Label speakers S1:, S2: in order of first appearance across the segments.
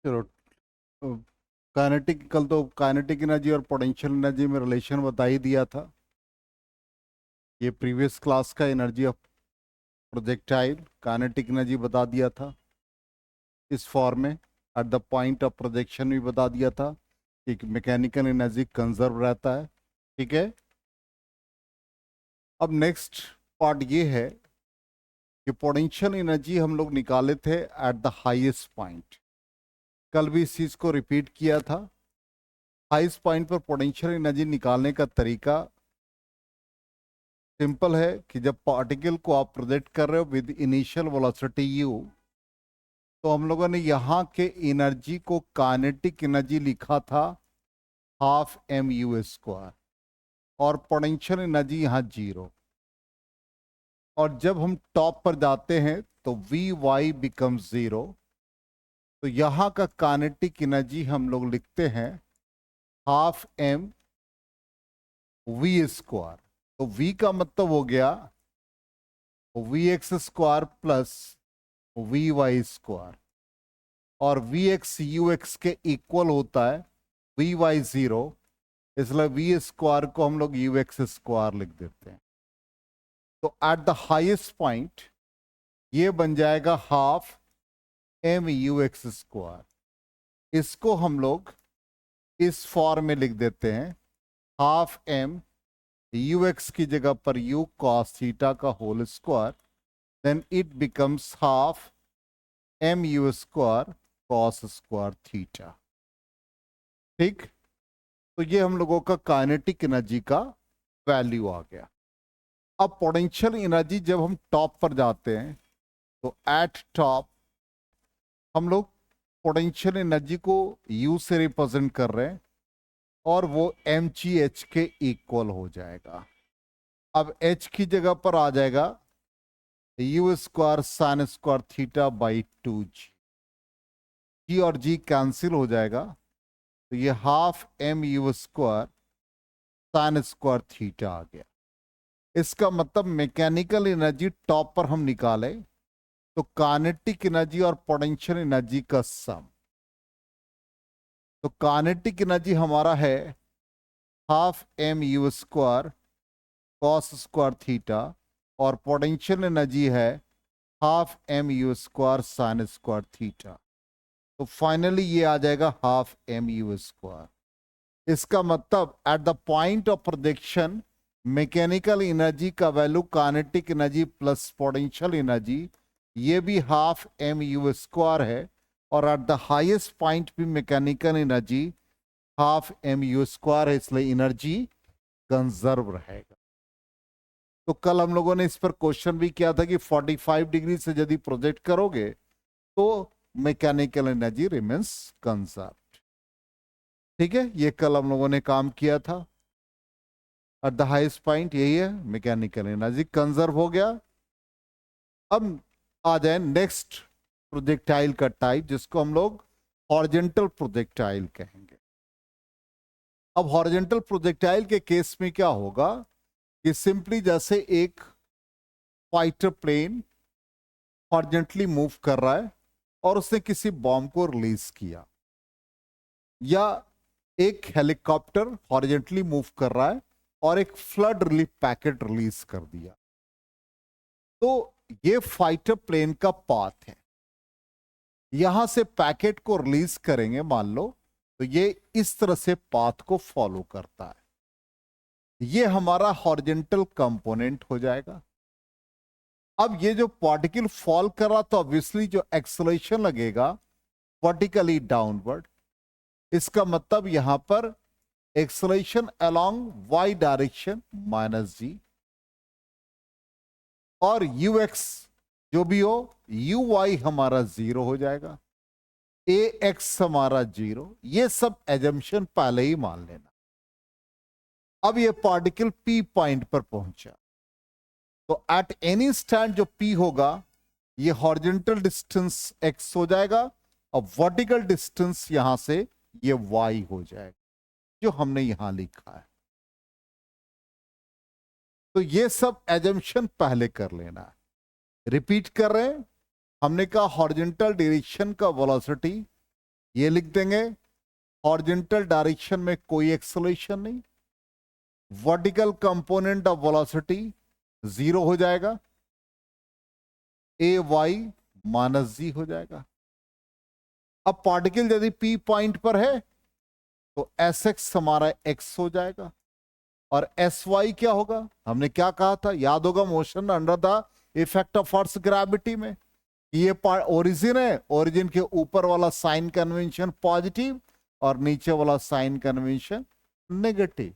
S1: चलो, काइनेटिक कल तो काइनेटिक एनर्जी और पोटेंशियल एनर्जी में रिलेशन बता ही दिया था। ये प्रीवियस क्लास का energy of projectile kinetic energy बता दिया था इस फॉर्म में। Eight the point of projection भी बता दिया था कि मैकेनिकल एनर्जी कंजर्व रहता है। ठीक है। अब नेक्स्ट पार्ट ये है कि पोटेंशियल एनर्जी हम लोग निकाले थे एट द हाईएस्ट पॉइंट। कल भी इस चीज को रिपीट किया था। हाईएस्ट पॉइंट पर पोटेंशियल एनर्जी निकालने का तरीका सिंपल है कि जब पार्टिकल को आप प्रोजेक्ट कर रहे हो विद इनिशियल वेलोसिटी u, तो हम लोगों ने यहाँ के एनर्जी को काइनेटिक एनर्जी लिखा था हाफ एम यू स्क्वायर, और पोटेंशियल एनर्जी यहाँ 0। और जब हम टॉप पर जाते हैं तो वी वाई बिकम 0। तो यहाँ का काइनेटिक एनर्जी हम लोग लिखते हैं हाफ एम वी स्क्वायर। तो v का मतलब हो गया V X square plus V Y square, और वी एक्स यू एक्स के इक्वल होता है वी वाई 0, इसलिए वी स्क्वायर को हम लोग यू एक्स स्क्वायर लिख देते हैं। तो एट द हाईएस्ट पॉइंट ये बन जाएगा half M U X square. इसको हम लोग इस फॉर्म में लिख देते हैं हाफ एम यू एक्स की जगह पर यू कॉस थीटा का whole square, then it becomes half M you square cos square theta. ठीक। तो ये हम लोगों का काइनेटिक एनर्जी का वैल्यू आ गया। अब पोटेंशियल एनर्जी जब हम टॉप पर जाते हैं तो एट टॉप हम लोग पोटेंशियल एनर्जी को U से रिप्रेजेंट कर रहे हैं, और वो mgh के इक्वल हो जाएगा। अब h की जगह पर आ जाएगा U square sine square theta by 2g। g और g कैंसिल हो जाएगा, तो ये half M you square sine square theta आ गया। इसका मतलब मैकेनिकल एनर्जी टॉप पर हम निकाले तो काइनेटिक एनर्जी और पोटेंशियल एनर्जी का सम। तो काइनेटिक एनर्जी हमारा है half M you square cos square theta, और पोटेंशियल एनर्जी है half M you square sine square theta. तो फाइनली ये आ जाएगा हाफ एम यू स्क्वायर। इसका मतलब at the point of projection mechanical energy का value kinetic energy plus potential energy, ये भी हाफ एम यू स्क्वायर है, और एट द हाईएस्ट पॉइंट भी mechanical energy half M you square है, इसलिए एनर्जी कंजर्व रहेगा। तो कल हम लोगों ने इस पर क्वेश्चन भी किया था कि 45 डिग्री से यदि प्रोजेक्ट करोगे तो मैकेनिकल एनर्जी रिमेन्स कंजर्व। ठीक है, ये कल हम लोगों ने काम किया था। एट द हाईएस्ट पॉइंट यही है, मैकेनिकल एनर्जी कंजर्व हो गया। अब आ जाए नेक्स्ट प्रोजेक्टाइल का टाइप, जिसको हम लोग हॉरिजॉन्टल प्रोजेक्टाइल कहेंगे। अब हॉरिजॉन्टल प्रोजेक्टाइल के केस में क्या होगा कि सिंपली जैसे एक फाइटर प्लेन हॉरिजॉन्टली मूव कर रहा है और उसने किसी बॉम्ब को रिलीज किया, या एक हेलीकॉप्टर हॉरिजॉन्टली मूव कर रहा है और एक फ्लड रिलीफ पैकेट रिलीज कर दिया, तो ये फाइटर प्लेन का पाथ है। यहां से पैकेट को रिलीज करेंगे मान लो, तो ये इस तरह से पाथ को फॉलो करता है। ये हमारा हॉरिजॉन्टल कंपोनेंट हो जाएगा। अब ये जो पार्टिकल फॉल कर रहा, तो ऑब्वियसली जो एक्सेलरेशन लगेगा वर्टिकली डाउनवर्ड, इसका मतलब यहां पर acceleration along y direction minus g, और यू एक्स जो भी हो यू वाई हमारा 0 हो जाएगा, ए एक्स हमारा 0। ये सब एजम्पशन पहले ही मान लेना। अब ये पार्टिकल पी पॉइंट पर पहुंचा, तो एट एनी स्टैंड जो पी होगा ये हॉरिजॉन्टल डिस्टेंस एक्स हो जाएगा, और वर्टिकल डिस्टेंस यहां से ये वाई हो जाएगा, जो हमने यहां लिखा है। तो ये सब एजम्पशन पहले कर लेना है। रिपीट कर रहे हैं, हमने कहा हॉरिजॉन्टल डायरेक्शन का वेलोसिटी ये लिख देंगे, हॉरिजॉन्टल डायरेक्शन में कोई एक्सेलरेशन नहीं, वर्टिकल कंपोनेंट ऑफ वेलोसिटी 0 हो जाएगा, ए वाई माइनस जी हो जाएगा। अब पार्टिकल यदि पी पॉइंट पर है तो एस एक्स हमारा एक्स हो जाएगा, और एस वाई क्या होगा, हमने क्या कहा था, याद होगा, motion under the effect of earth gravity में। ये ओरिजिन है, ओरिजिन के ऊपर वाला साइन कन्वेंशन पॉजिटिव और नीचे वाला साइन कन्वेंशन नेगेटिव,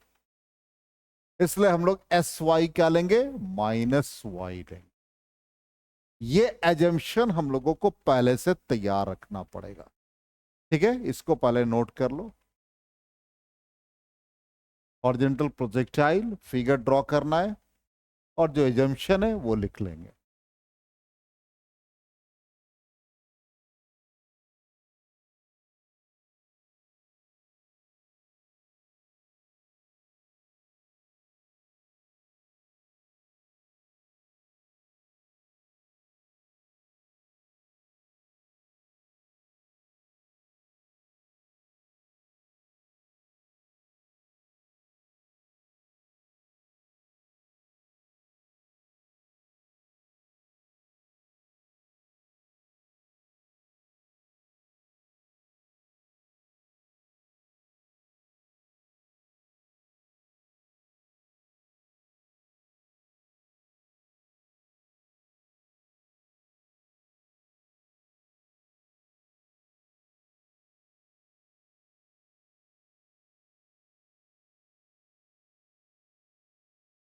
S1: इसलिए हम लोग एस वाई क्या लेंगे, माइनस वाई लेंगे। ये एजम्पशन हम लोगों को पहले से तैयार रखना पड़ेगा, ठीक है, इसको पहले नोट कर लो। हॉरिजॉन्टल प्रोजेक्टाइल फिगर ड्रॉ करना है और जो एजम्पशन है वो लिख लेंगे।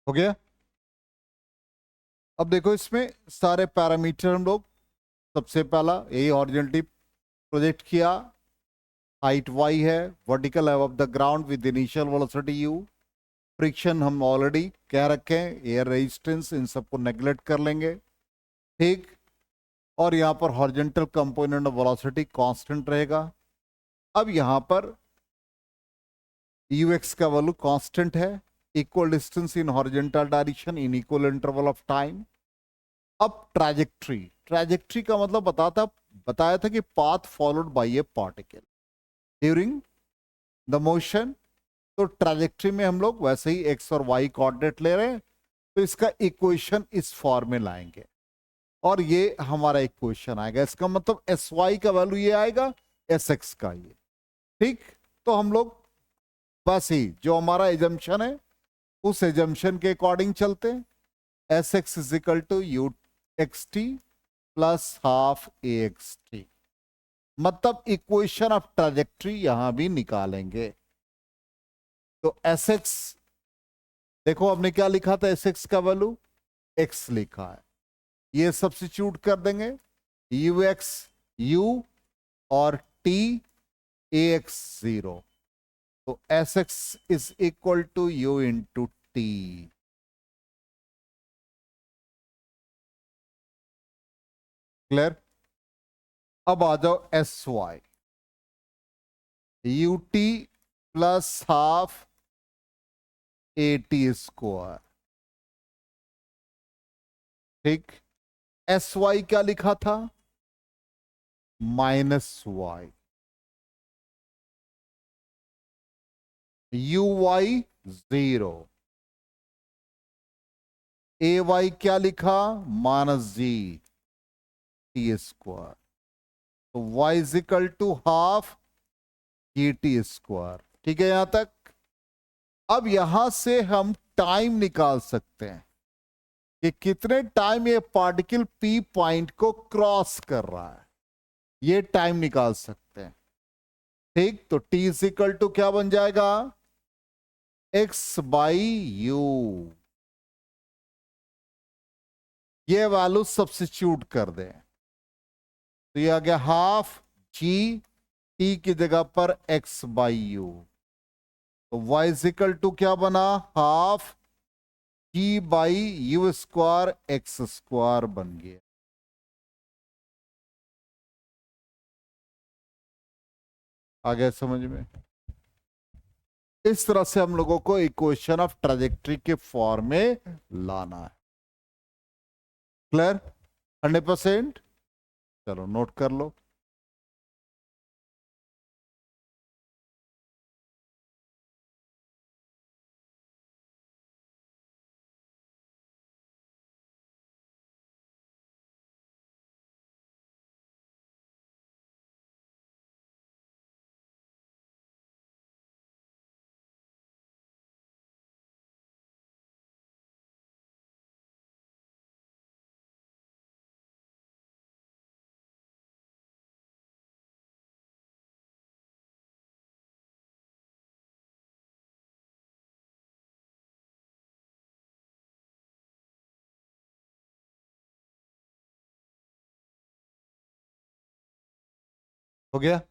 S1: हो गया। अब देखो इसमें सारे पैरामीटर हम लोग, सबसे पहला यही हॉरिजॉन्टली प्रोजेक्ट किया, हाइट वाई है, वर्टिकल है above the ground with initial velocity you, friction हम ऑलरेडी कह रखे हैं, एयर रेजिस्टेंस, इन सबको नेग्लेक्ट कर लेंगे, ठीक। और यहाँ पर horizontal component of velocity constant रहेगा। अब यहाँ पर यू एक्स का वैल्यू कांस्टेंट है, equal distance in horizontal direction in equal interval of time. अब ट्रैजेक्टरी, ट्रैजेक्टरी का मतलब बताया था कि path followed by A particle during the motion, तो ट्रैजेक्टरी में हम लोग वैसे ही एक्स और वाई कोऑर्डिनेट ले रहे हैं, तो इसका इक्वेशन इस फॉर्म में लाएंगे और ये हमारा इक्वेशन आएगा, इसका मतलब एस वाई का वैल्यू ये आएगा, एस एक्स का ये, ठीक। तो हम लोग बस ही जो हमारा एजम्पशन है उस एजम्पशन के अकॉर्डिंग चलते हैं, S X is equal to U X T plus half A X T, मतलब इक्वेशन ऑफ ट्रैजेक्टरी यहां भी निकालेंगे। तो एस एक्स देखो हमने क्या लिखा था, एस एक्स का वैल्यू एक्स लिखा है, ये सब्स्टिट्यूट कर देंगे, यू एक्स यू और टी ए एक्स 0, तो S X is equal to U into T. Clear. अब आ जाओ S Y, U T plus half A T square, ठीक। एस वाई क्या लिखा था, minus Y, U Y 0, A Y क्या लिखा, माइनस जी टी स्क्वायर, तो Y is equal to half G T square, ठीक है यहां तक। अब यहां से हम टाइम निकाल सकते हैं कि कितने टाइम ये पार्टिकल पी पॉइंट को क्रॉस कर रहा है, ये टाइम निकाल सकते हैं, ठीक। तो टी इज इक्वल टू क्या बन जाएगा, एक्स बाई यू, ये वैल्यू सब्स्टिट्यूट कर दें, तो ये आ गया हाफ जी टी की जगह पर एक्स बाई यू, तो वाई इज इक्वल टू क्या बना, half G by U square X square बन गया। आ गया समझ में। इस तरह से हम लोगों को इक्वेशन ऑफ ट्रेजेक्ट्री के फॉर्म में लाना है। क्लियर, 100%। चलो नोट कर लो। हो गया,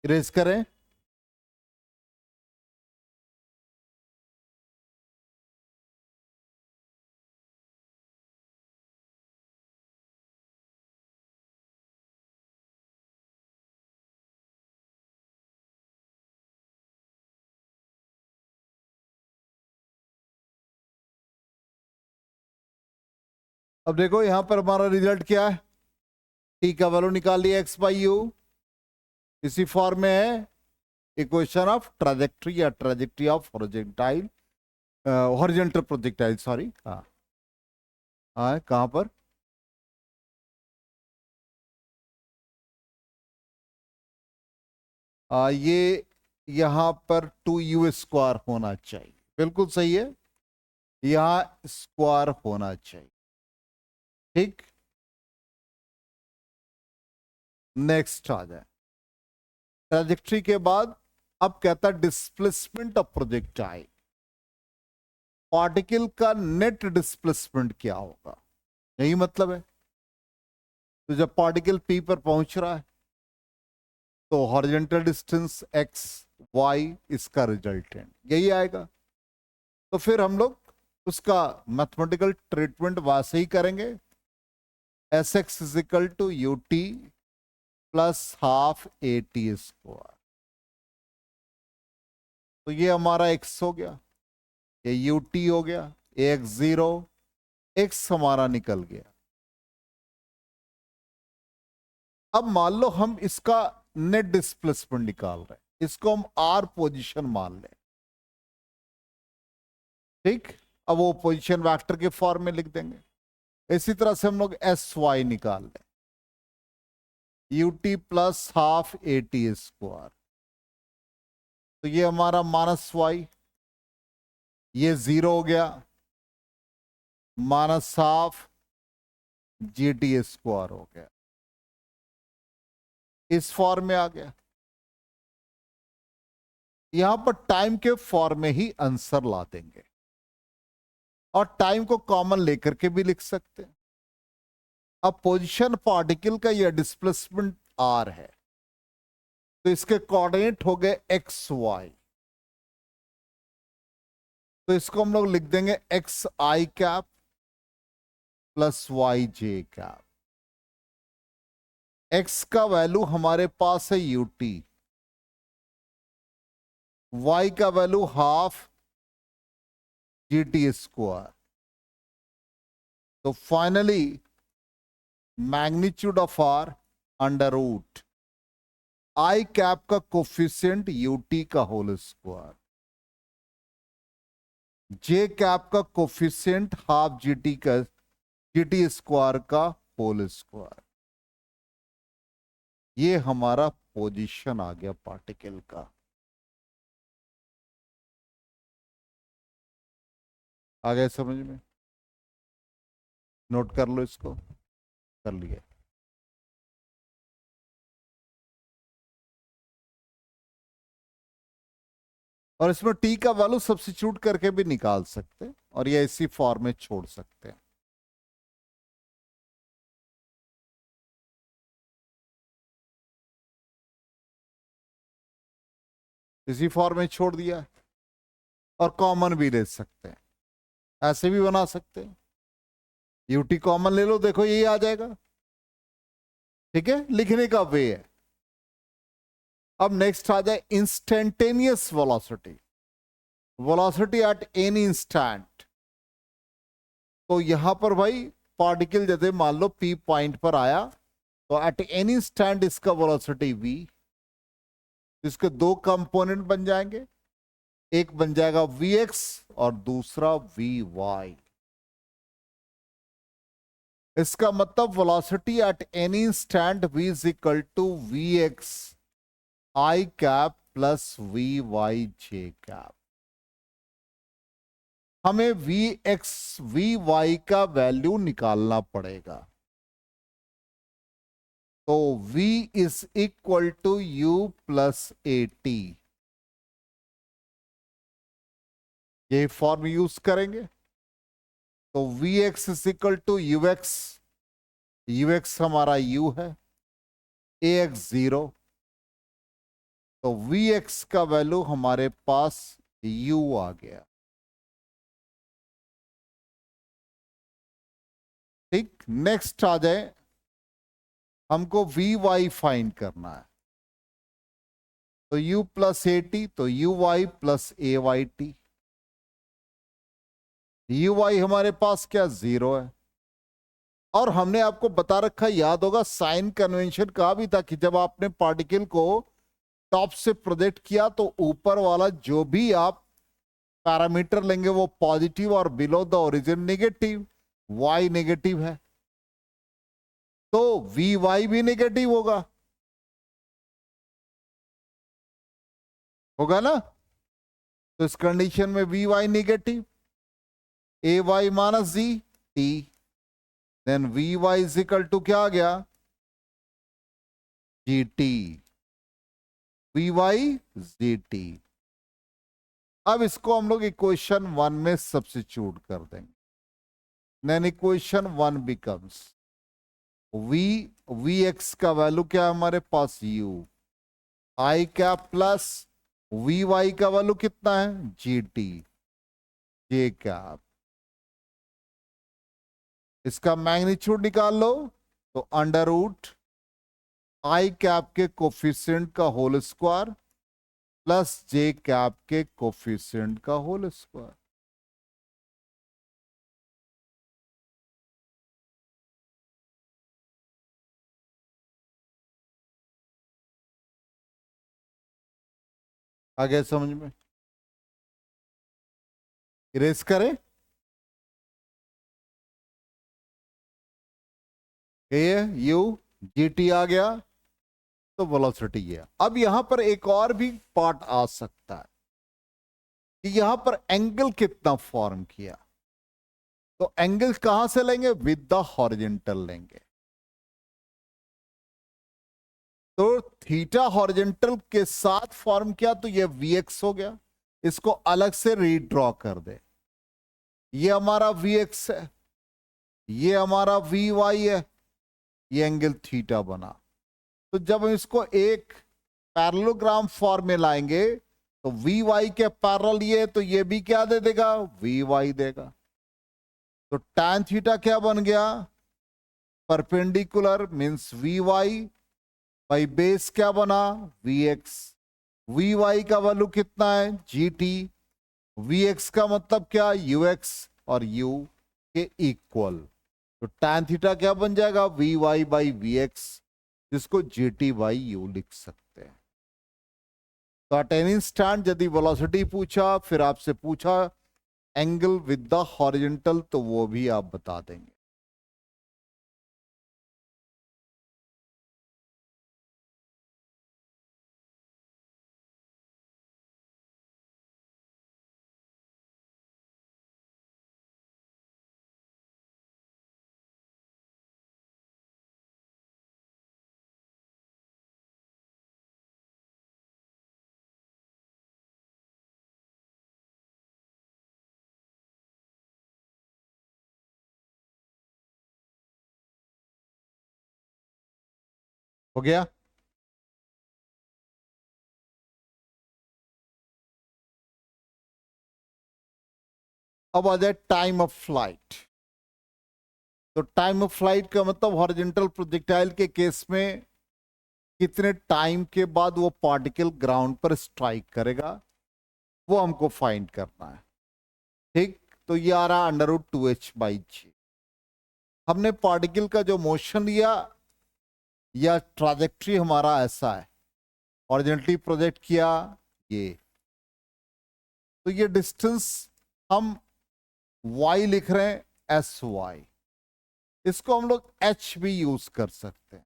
S1: इरेज करें। अब देखो यहां पर हमारा रिजल्ट क्या है, टी का वैल्यू निकाल लिया एक्स बाई यू, इसी फॉर्म में है इक्वेशन ऑफ ट्रेजेक्ट्री या trajectory of horizontal, horizontal projectile, sorry. हाँ हाँ, कहां पर, ये यहां पर 2u² होना चाहिए, बिल्कुल सही है, यहां स्क्वायर होना चाहिए, ठीक। नेक्स्ट आ जाए ट्रेजेक्ट्री के बाद, अब कहता है डिस्प्लेसमेंट ऑफ प्रोजेक्टाइल, पार्टिकल का नेट डिस्प्लेसमेंट क्या होगा, यही मतलब है। तो जब पार्टिकल पी पर पहुंच रहा है तो हॉरिजॉन्टल डिस्टेंस एक्स वाई, इसका रिजल्टेंट यही आएगा। तो फिर हम लोग उसका मैथमेटिकल ट्रीटमेंट वैसे ही करेंगे, S X is equal to U T plus half A T square. तो ये हमारा एक्स हो गया, ये यू टी हो गया, ए एक्स जीरो, एक्स हमारा निकल गया। अब मान लो हम इसका नेट डिस्प्लेसमेंट निकाल रहे हैं, इसको हम आर पोजीशन मान लें, ठीक। अब वो पोजीशन वेक्टर के फॉर्म में लिख देंगे। इसी तरह से हम लोग एस वाई निकाल लें, you T plus half A T square, तो ये हमारा माइनस वाई, ये जीरो हो गया, minus half G T square हो गया, इस फॉर्म में आ गया। यहां पर टाइम के फॉर्म में ही आंसर ला देंगे, और टाइम को कॉमन लेकर के भी लिख सकते हैं। अब पोजीशन पार्टिकल का यह डिस्प्लेसमेंट आर है, तो इसके कोऑर्डिनेट हो गए एक्स वाई, तो इसको हम लोग लिख देंगे x i cap plus y j cap. X का वैल्यू हमारे पास है यूटी, वाई का value half G T square, तो finally magnitude of r under root i cap का कोफिशिएंट यूटी का होल स्क्वायर, जे कैप का कोफिशिएंट हाफ जीटी का, जीटी स्क्वायर का होल स्क्वायर। ये हमारा पोजीशन आ गया पार्टिकल का। आ गया समझ में, नोट कर लो इसको, कर लिया। और इसमें टी का वैल्यू सब्स्टिट्यूट करके भी निकाल सकते हैं, और ये इसी फॉर्म में छोड़ सकते हैं। इसी फॉर्म में छोड़ दिया, और कॉमन भी ले सकते हैं, ऐसे भी बना सकते हैं, यूटी कॉमन ले लो, देखो यही आ जाएगा, ठीक है, लिखने का वे है। अब नेक्स्ट आ जाए instantaneous velocity, velocity at any instant. तो यहां पर भाई पार्टिकल जैसे मान लो पी पॉइंट पर आया, तो एट एनी इंस्टेंट इसका वेलोसिटी v, इसके दो कंपोनेंट बन जाएंगे, एक बन जाएगा vx और दूसरा vy। इसका मतलब velocity at any instant v is equal to vx I cap plus vy j cap. हमें vx vy का वैल्यू निकालना पड़ेगा, तो v is equal to u plus A T, ये फॉर्म यूज करेंगे। तो vx is equal to ux, ux हमारा u है, ax जीरो, तो Vx का वैल्यू हमारे पास u आ गया। ठीक, नेक्स्ट आ जाए, हमको Vy फाइंड करना है। तो u प्लस ए टी, तो uy प्लस ए वाई टी। uy हमारे पास क्या 0 है। और हमने आपको बता रखा, याद होगा, साइन कन्वेंशन कहा भी था कि जब आपने पार्टिकल को टॉप से प्रोजेक्ट किया तो ऊपर वाला जो भी आप पैरामीटर लेंगे वो पॉजिटिव और below the origin negative. y negative है तो Vy भी नेगेटिव होगा, होगा ना। तो इस कंडीशन में Vy negative, A Y minus G T, then Vy is equal to क्या आ गया, G T, Vy G T. अब इसको हम लोग इक्वेशन 1 में सब्स्टिट्यूट कर देंगे। देन इक्वेशन 1 बिकम्स Vx का वैल्यू क्या है हमारे पास, u, आई कैप प्लस Vy का वैल्यू कितना है, जी टी, जे कैप। इसका मैग्नीट्यूड निकाल लो, तो अंडर रूट आई कैप के कोफिशिएंट का होल स्क्वायर प्लस जे कैप के कोफिशिएंट का होल स्क्वायर। आगे समझ में, इरेज करें, ये यू जी टी आ गया तो वेलोसिटी है। अब यहां पर एक और भी पार्ट आ सकता है कि यहां पर एंगल कितना फॉर्म किया। तो एंगल कहां से लेंगे, विद द हॉरिजेंटल लेंगे। तो थीटा हॉरिजेंटल के साथ फॉर्म किया तो ये Vx हो गया। इसको अलग से रीड्रॉ कर दे, ये हमारा Vx है, ये हमारा Vy है, ये एंगल थीटा बना। तो जब हम इसको एक पैरेललोग्राम फॉर्म में लाएंगे तो Vy के पैरेलल ये, तो ये भी क्या दे देगा, Vy देगा। तो tan थीटा क्या बन गया, perpendicular means Vy by base क्या बना, Vx। Vy का वैल्यू कितना है, gt। Vx का मतलब क्या, ux, और u के इक्वल। तो tan थीटा क्या बन जाएगा, Vy बाई Vx, जिसको gt बाई u लिख सकते हैं। तो एट एनी इंस्टेंट यदि वेलोसिटी पूछा, फिर आपसे पूछा एंगल विद द हॉरिजॉन्टल, तो वो भी आप बता देंगे। हो गया। अब आ जाए टाइम ऑफ फ्लाइट। तो टाइम ऑफ फ्लाइट का मतलब हॉरिजॉन्टल प्रोजेक्टाइल के केस में कितने टाइम के बाद वो पार्टिकल ग्राउंड पर स्ट्राइक करेगा, वो हमको फाइंड करना है। ठीक, तो ये आ रहा अंडर रूट 2h बाई जी। हमने पार्टिकल का जो मोशन लिया या ट्राजेक्ट्री हमारा ऐसा है, हॉरिजॉन्टली प्रोजेक्ट किया ये, तो ये डिस्टेंस हम y लिख रहे हैं, एस वाई। इसको हम लोग h भी यूज कर सकते हैं।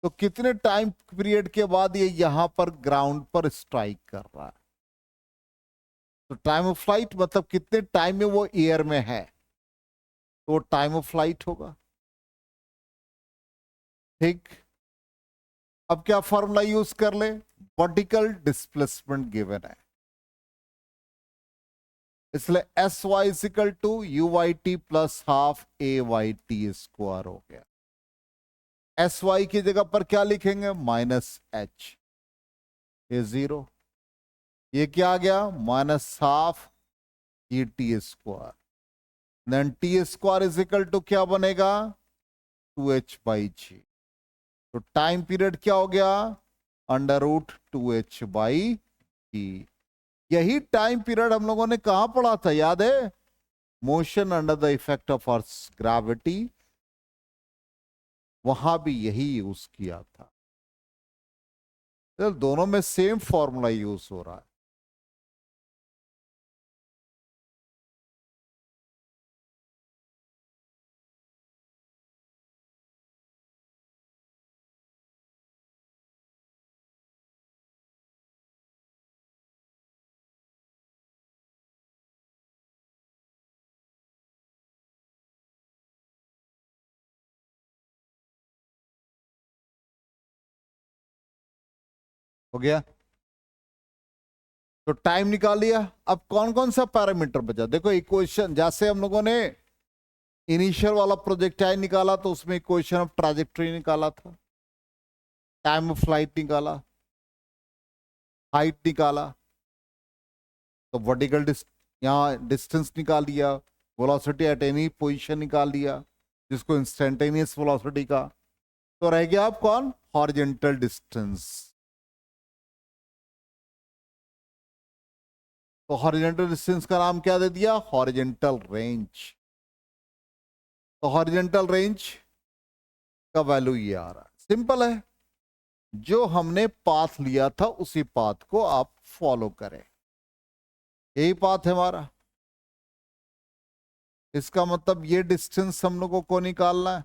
S1: तो कितने टाइम पीरियड के बाद ये यहां पर ग्राउंड पर स्ट्राइक कर रहा है। तो टाइम ऑफ फ्लाइट मतलब कितने टाइम में वो एयर में है, तो टाइम ऑफ फ्लाइट होगा। ठीक, अब क्या फॉर्मूला यूज कर ले, वर्टिकल डिस्प्लेसमेंट गिवन है, इसलिए S Y is equal to U Y T plus half A Y T square हो गया। एस वाई की जगह पर क्या लिखेंगे, माइनस एच। ये 0, ये क्या आ गया -12 ये T square, then T square is equal to क्या बनेगा 2h/g। तो टाइम पीरियड क्या हो गया √2h/g। यही टाइम पीरियड हम लोगों ने कहां पढ़ा था, याद है, motion under the effect of earth gravity, वहां भी यही यूज किया था। तो दोनों में सेम फॉर्मूला यूज हो रहा है। हो गया, तो टाइम निकाल लिया। अब कौन कौन सा पैरामीटर बचा, देखो इक्वेशन, जैसे हम लोगों ने इनिशियल वाला प्रोजेक्टाइल निकाला तो उसमें इक्वेशन ऑफ ट्रैजेक्टरी निकाला था, टाइम ऑफ फ्लाइट निकाला, हाइट निकाला, तो वर्टिकल यहाँ डिस्टेंस निकाल दिया, वेलोसिटी एट एनी पोजीशन निकाल दिया, जिसको इंस्टेंटेनियस वेलोसिटी का। तो रह गया आप कौन, हॉरिजॉन्टल डिस्टेंस। तो हॉरिजॉन्टल डिस्टेंस का नाम क्या दे दिया, हॉरिजॉन्टल रेंज। तो हॉरिजॉन्टल रेंज का वैल्यू ये आ रहा है, सिंपल है, जो हमने पाथ लिया था उसी पाथ को आप फॉलो करें, यही पाथ है हमारा। इसका मतलब ये डिस्टेंस हम लोगों को निकालना है,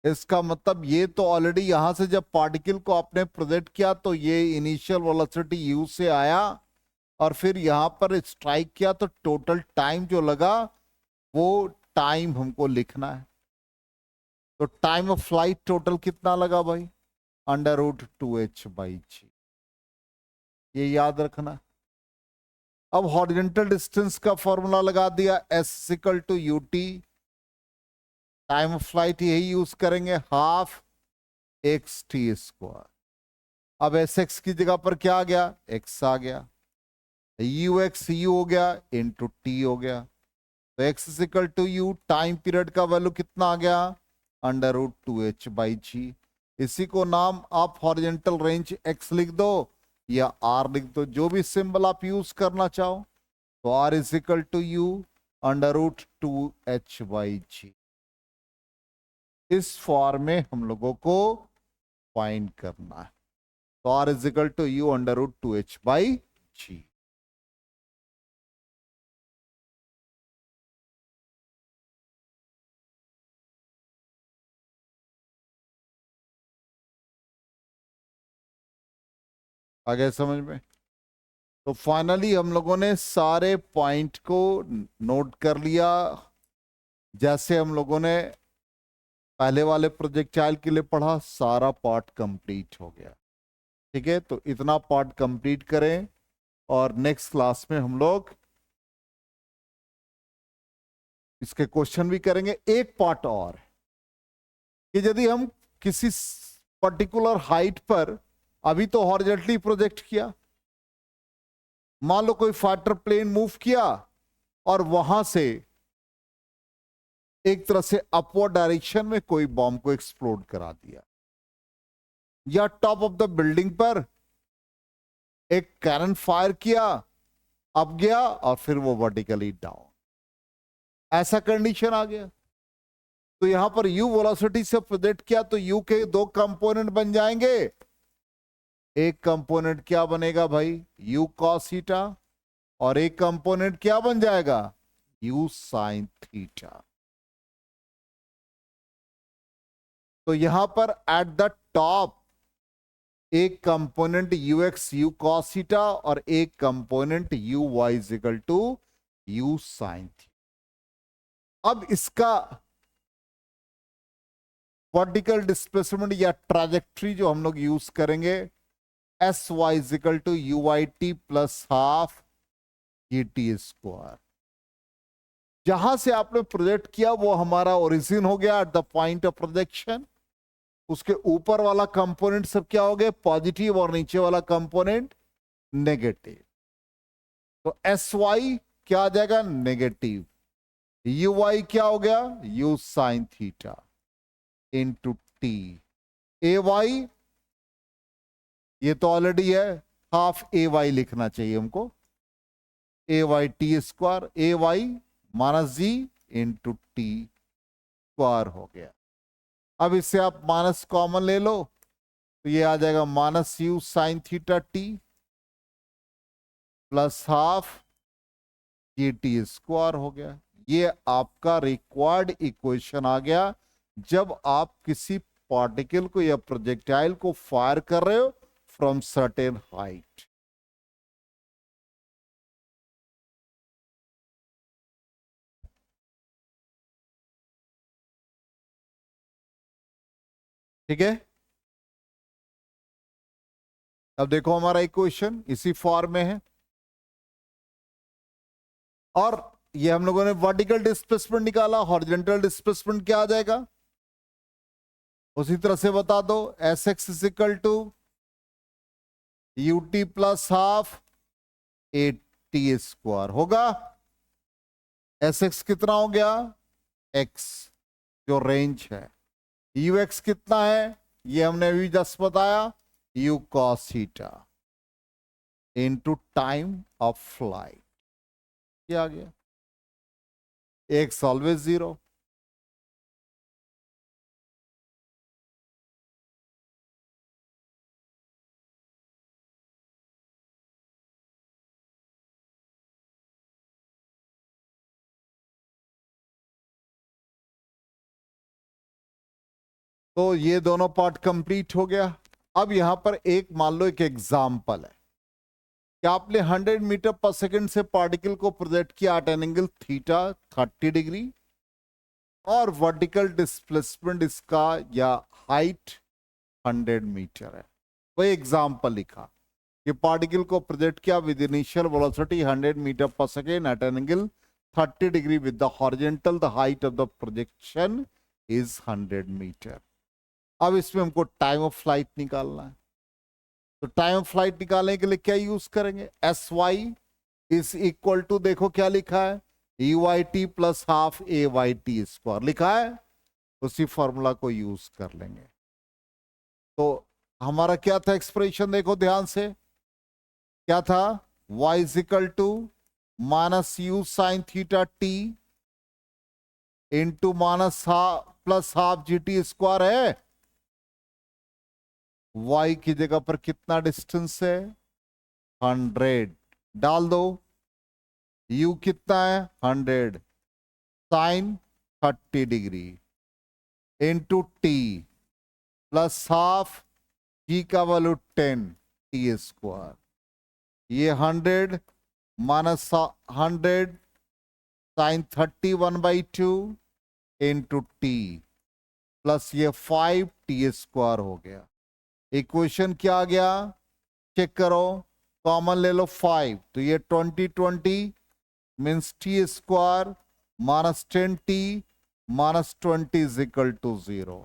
S1: इसका मतलब ये तो ऑलरेडी यहां से जब पार्टिकल को आपने प्रोजेक्ट किया तो ये इनिशियल वेलोसिटी u से आया, और फिर यहां पर स्ट्राइक किया, तो टोटल टाइम जो लगा वो टाइम हमको लिखना है। तो टाइम ऑफ फ्लाइट टोटल कितना लगा भाई, √2h/g, ये याद रखना। अब हॉरिजॉन्टल डिस्टेंस का फॉर्मूला लगा दिया, s=ut, टाइम ऑफ फ्लाइट यही यूज करेंगे, ½ xt²। अब sx की जगह पर क्या आ गया, x आ गया, ux u हो गया इंटू t हो गया। तो x=u, टाइम पीरियड का वैल्यू कितना आ गया, √2h/g। इसी को नाम आप हॉरिजॉन्टल रेंज x लिख दो या r लिख दो, जो भी सिंबल आप यूज करना चाहो। तो r=u √2h/g। इस फॉर्म में हम लोगों को फाइंड करना है। तो r=u √2h/g। आगे समझ में। तो फाइनली हम लोगों ने सारे पॉइंट को नोट कर लिया, जैसे हम लोगों ने पहले वाले प्रोजेक्टाइल के लिए पढ़ा, सारा पार्ट कंप्लीट हो गया। ठीक है, तो इतना पार्ट कंप्लीट करें, और नेक्स्ट क्लास में हम लोग इसके क्वेश्चन भी करेंगे। एक पार्ट और कि यदि हम किसी पर्टिकुलर हाइट पर, अभी तो हॉरिजॉन्टली प्रोजेक्ट किया, मान लो कोई फाइटर प्लेन मूव किया और वहां से एक तरह से अपवर्ड डायरेक्शन में कोई बॉम्ब को एक्सप्लोड करा दिया, या टॉप ऑफ द बिल्डिंग पर एक कैनन फायर किया, अप गया और फिर वो वर्टिकली डाउन, ऐसा कंडीशन आ गया। तो यहां पर u वेलोसिटी से प्रोजेक्ट किया तो u के दो कंपोनेंट बन जाएंगे। एक कंपोनेंट क्या बनेगा भाई, u cos थीटा, और एक कंपोनेंट क्या बन जाएगा, u sin थीटा। तो यहां पर एट द टॉप एक component ux u cos theta और एक component uy u sin theta. अब इसका वर्टिकल डिस्प्लेसमेंट या ट्रैजेक्टरी जो हम लोग यूज करेंगे, sy uyt प्लस ½ gt²। जहां से आपने प्रोजेक्ट किया वो हमारा ओरिजिन हो गया eight the point of projection, उसके ऊपर वाला कंपोनेंट सब क्या हो गया, पॉजिटिव, और नीचे वाला कंपोनेंट नेगेटिव। तो एस वाई क्या आ जाएगा, नेगेटिव। यू वाई क्या हो गया, U sine theta into T. A Y ये तो ऑलरेडी है, हाफ ए वाई लिखना चाहिए हमको, ए वाई टी स्क्वायर, ए वाई माइनस जी इंटू टी स्क्वायर हो गया। अब इससे आप माइनस कॉमन ले लो, तो ये आ जाएगा minus U sine theta T plus half ये टी स्क्वायर हो गया। ये आपका रिक्वायर्ड इक्वेशन आ गया जब आप किसी पार्टिकल को या प्रोजेक्टाइल को फायर कर रहे हो फ्रॉम सर्टेन हाइट। ठीक है, अब देखो हमारा इक्वेशन इसी फॉर्म में है, और ये हम लोगों ने वर्टिकल डिस्प्लेसमेंट निकाला, हॉरिजॉन्टल डिस्प्लेसमेंट क्या आ जाएगा उसी तरह से बता दो, S X is equal to U T plus half A T square होगा। एस एक्स कितना हो गया, एक्स जो रेंज है, यू एक्स कितना है ये हमने अभी जस्ट बताया, you cos theta into time of flight. क्या आ गया, एक्स ऑलवेज जीरो। तो ये दोनों पार्ट कंप्लीट हो गया। अब यहां पर एक मान लो एक एग्जांपल है कि आपने 100 मीटर पर सेकंड से पार्टिकल को प्रोजेक्ट किया at an angle theta 30 degree, और वर्टिकल डिस्प्लेसमेंट इसका या हाइट 100 मीटर है। वही एग्जांपल लिखा कि पार्टिकल को प्रोजेक्ट किया विद इनिशियल वेलोसिटी 100 मीटर पर second at an angle 30 degree with the horizontal, the height of the projection is 100 metre. अब इसमें हमको टाइम ऑफ फ्लाइट निकालना है। तो टाइम ऑफ फ्लाइट निकालने के लिए क्या यूज करेंगे, S Y is equal to, देखो क्या लिखा है, U I T plus half A Y T square लिखा है, उसी फॉर्मूला को यूज कर लेंगे। तो हमारा क्या था एक्सप्रेशन, देखो ध्यान से, क्या था, y is equal to minus U sine theta T into minus plus half G T square है। y की जगह पर कितना डिस्टेंस है, 100 डाल दो, u कितना है 100, sine 30 degree into t plus half g का वैल्यू 10 टी स्क्वायर, ये 100 minus 100 sine 31/2 into t plus ये 5 टी स्क्वायर हो गया। इक्वेशन क्या आ गया, चेक करो, कॉमन ले लो 5, तो ये 20 means t square minus 10 t minus 20 is equal to 0।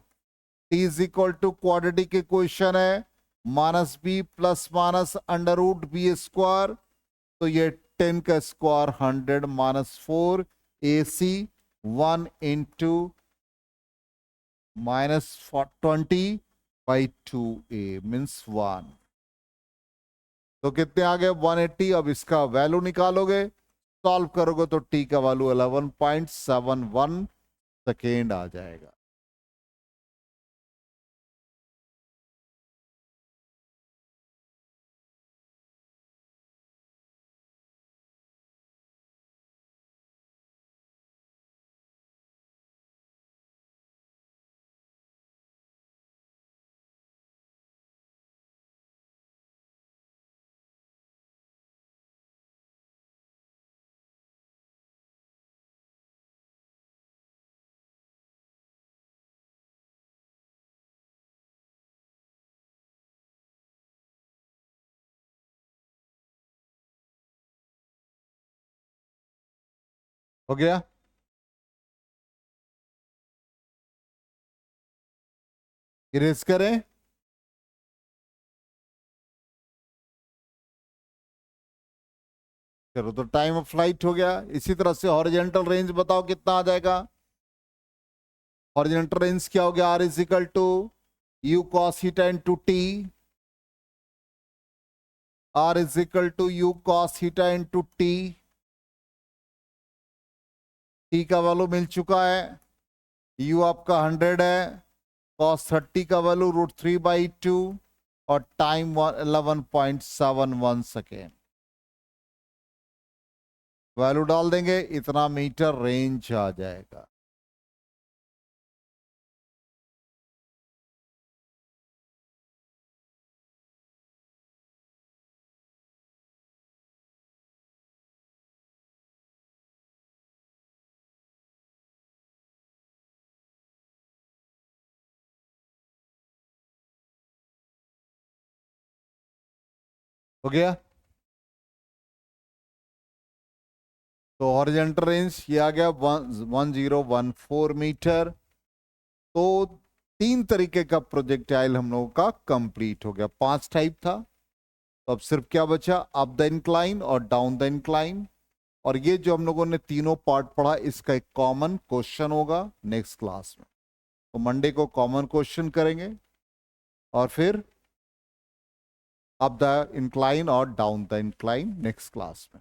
S1: T is equal to quadratic equation है, minus b plus minus under root b square, तो ये 10 का square 100 minus 4 a c 1 into minus 20/2a means 1। तो कितने आ गए 180। अब इसका value निकालोगे, सॉल्व करोगे तो टी का वैल्यू 11.71 सेकेंड आ जाएगा। हो गया, इरेज करें। चलो तो टाइम ऑफ फ्लाइट हो गया। इसी तरह से हॉरिजेंटल रेंज बताओ कितना आ जाएगा। हॉरिजेंटल रेंज क्या हो गया, R is equal to U cos theta into T. R is equal to U cos theta into T. T का वैल्यू मिल चुका है, यू आपका 100 है, कॉस 30 का वैल्यू √3/2 और टाइम 11.71 सेकेंड। वैल्यू डाल देंगे, इतना मीटर रेंज आ जाएगा। हो गया। तो हॉरिजेंटल रेंज ये आ गया 1014 मीटर। तो 3 तरीके का प्रोजेक्टाइल हम लोगों का कंप्लीट हो गया। 5 टाइप था, तो अब सिर्फ क्या बचा, अप द इंक्लाइन और डाउन द इंक्लाइन। और ये जो हम लोगों ने तीनों पार्ट पढ़ा, इसका एक कॉमन क्वेश्चन होगा नेक्स्ट क्लास में। तो मंडे को कॉमन क्वेश्चन करेंगे और फिर अप द इंक्लाइन और down the incline next class में।